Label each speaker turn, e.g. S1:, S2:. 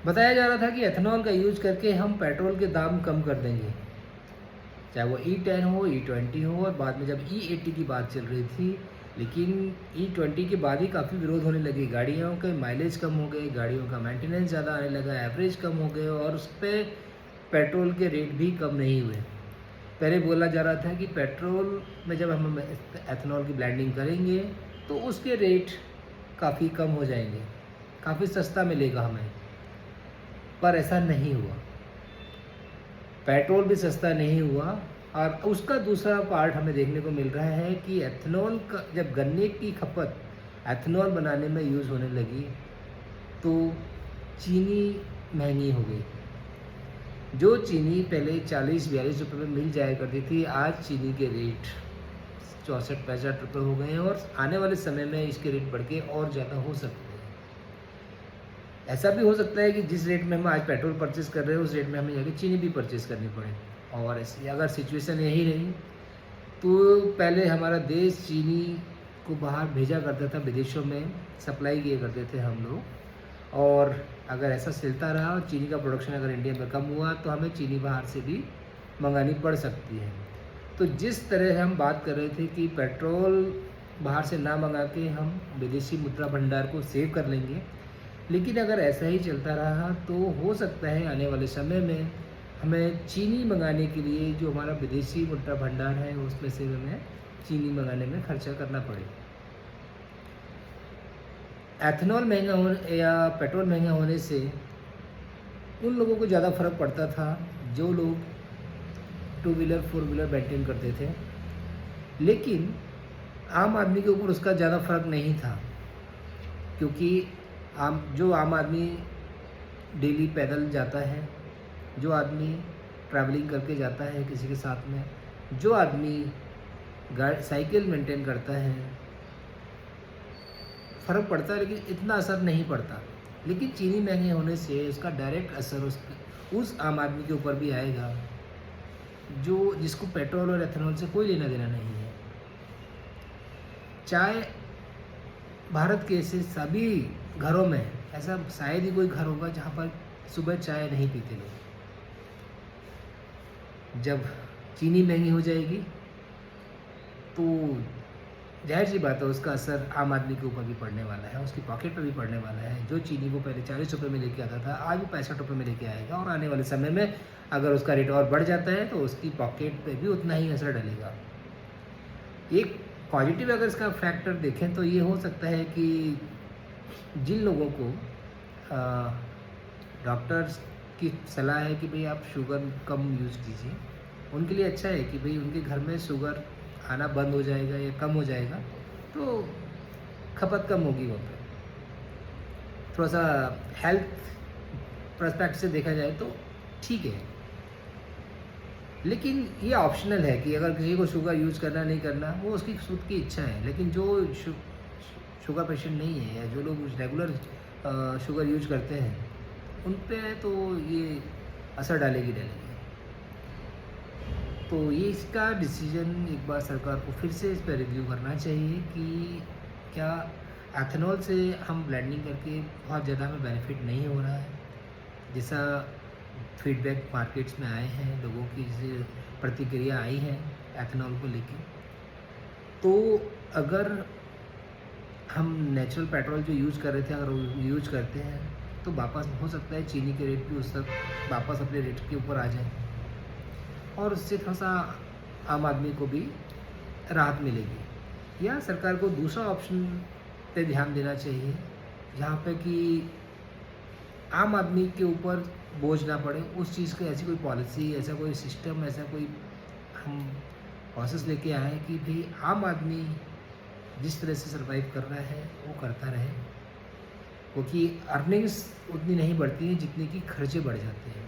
S1: बताया जा रहा था कि एथेनॉल का यूज़ करके हम पेट्रोल के दाम कम कर देंगे, चाहे वो E10 हो, E20 हो, और बाद में जब E80 की बात चल रही थी। लेकिन E20 के बाद ही काफ़ी विरोध होने लगे, गाड़ियों के माइलेज कम हो गए, गाड़ियों का मेंटेनेंस ज़्यादा आने लगा, एवरेज कम हो गए और उस पे पेट्रोल के रेट भी कम नहीं हुए। पहले बोला जा रहा था कि पेट्रोल में जब हम एथेनॉल की ब्लेंडिंग करेंगे तो उसके रेट काफ़ी कम हो जाएंगे, काफ़ी सस्ता मिलेगा हमें, पर ऐसा नहीं हुआ। पेट्रोल भी सस्ता नहीं हुआ और उसका दूसरा पार्ट हमें देखने को मिल रहा है कि एथेनॉल का जब गन्ने की खपत एथेनॉल बनाने में यूज़ होने लगी तो चीनी महंगी हो गई। जो चीनी पहले 40-42 रुपये में मिल जाया करती थी, आज चीनी के रेट 64-65 रुपये हो गए हैं और आने वाले समय में इसके रेट बढ़ के और ज़्यादा हो सकते हैं। ऐसा भी हो सकता है कि जिस रेट में हम आज पेट्रोल परचेज़ कर रहे हैं उस रेट में हमें जाके चीनी भी परचेज़ करनी पड़े। और ऐसी अगर सिचुएशन यही रही तो पहले हमारा देश चीनी को बाहर भेजा करता था, विदेशों में सप्लाई किए करते थे हम लोग। और अगर ऐसा चलता रहा और चीनी का प्रोडक्शन अगर इंडिया में कम हुआ तो हमें चीनी बाहर से भी मंगानी पड़ सकती है। तो जिस तरह हम बात कर रहे थे कि पेट्रोल बाहर से ना मंगा के हम विदेशी मुद्रा भंडार को सेव कर लेंगे, लेकिन अगर ऐसा ही चलता रहा तो हो सकता है आने वाले समय में हमें चीनी मंगाने के लिए जो हमारा विदेशी मुद्रा भंडार है उसमें से हमें चीनी मंगाने में खर्चा करना पड़े। एथेनॉल महंगा होने या पेट्रोल महंगा होने से उन लोगों को ज़्यादा फ़र्क पड़ता था जो लोग two wheeler four wheeler maintain करते थे, लेकिन आम आदमी के ऊपर उसका ज़्यादा फ़र्क नहीं था, क्योंकि आम आदमी डेली पैदल जाता है, जो आदमी ट्रैवलिंग करके जाता है किसी के साथ में, जो आदमी साइकिल मेंटेन करता है, फ़र्क पड़ता है लेकिन इतना असर नहीं पड़ता। लेकिन चीनी महंगे होने से उसका डायरेक्ट असर उस आम आदमी के ऊपर भी आएगा जो जिसको पेट्रोल और एथेनॉल से कोई लेना देना नहीं है। चाय भारत के ऐसे सभी घरों में ऐसा शायद ही कोई घर होगा जहाँ पर सुबह चाय नहीं पीते लोग। जब चीनी महंगी हो जाएगी तो जाहिर सी बात है उसका असर आम आदमी के ऊपर भी पड़ने वाला है, उसकी पॉकेट पे भी पड़ने वाला है। जो चीनी वो पहले 40 रुपये में लेके आता था, आज वो 65 रुपये में लेके आएगा और आने वाले समय में अगर उसका रेट और बढ़ जाता है तो उसकी पॉकेट पे भी उतना ही असर डलेगा। एक पॉजिटिव अगर इसका फैक्टर देखें तो ये हो सकता है कि जिन लोगों को डॉक्टर्स की सलाह है कि भाई आप शुगर कम यूज़ कीजिए, उनके लिए अच्छा है कि भाई उनके घर में शुगर आना बंद हो जाएगा या कम हो जाएगा तो खपत कम होगी वहाँ पे। थोड़ा सा हेल्थ पर्सपेक्टिव से देखा जाए तो ठीक है, लेकिन ये ऑप्शनल है कि अगर किसी को शुगर यूज़ करना नहीं करना वो उसकी खुद की इच्छा है। लेकिन जो शुगर पेशेंट नहीं है या जो लोग रेगुलर शुगर यूज करते हैं उन पे तो ये असर डालेगी। तो ये इसका डिसीजन एक बार सरकार को फिर से इस पर रिव्यू करना चाहिए कि क्या एथेनॉल से हम ब्लेंडिंग करके बहुत ज़्यादा हमें बेनिफिट नहीं हो रहा है, जैसा फीडबैक मार्केट्स में आए हैं, लोगों की प्रतिक्रिया आई है एथेनॉल को लेके। तो अगर हम नेचुरल पेट्रोल जो यूज़ कर रहे थे अगर यूज करते हैं तो वापस हो सकता है चीनी के रेट भी उस तक वापस अपने रेट के ऊपर आ जाए और उससे थोड़ा सा आम आदमी को भी राहत मिलेगी। या सरकार को दूसरा ऑप्शन पे ध्यान देना चाहिए जहाँ पे कि आम आदमी के ऊपर बोझ ना पड़े उस चीज़ का, ऐसी कोई पॉलिसी, ऐसा कोई सिस्टम, ऐसा कोई हम प्रोसेस लेके आए कि भाई आम आदमी जिस तरह से सर्वाइव कर रहा है वो करता रहे, क्योंकि अर्निंग्स उतनी नहीं बढ़ती हैं जितनी कि खर्चे बढ़ जाते हैं।